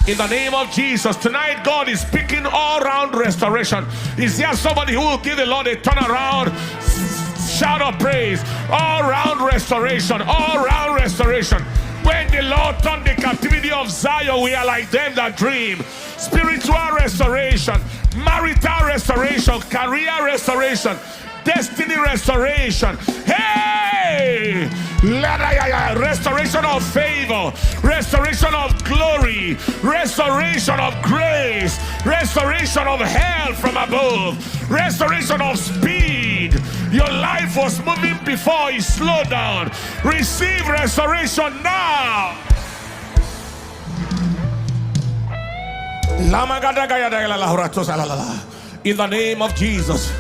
In the name of Jesus, tonight God is speaking all-round restoration. Is there somebody who will give the Lord a turnaround? Shout of praise. All-round restoration. All-round restoration. When the Lord turned the captivity of Zion, we are like them that dream. Spiritual restoration, marital restoration, career restoration, destiny restoration. Hey! Restoration of favor, restoration of glory, restoration of grace, restoration of health from above, restoration of speed. Your life was moving before it slowed down. Receive restoration now. In the name of Jesus.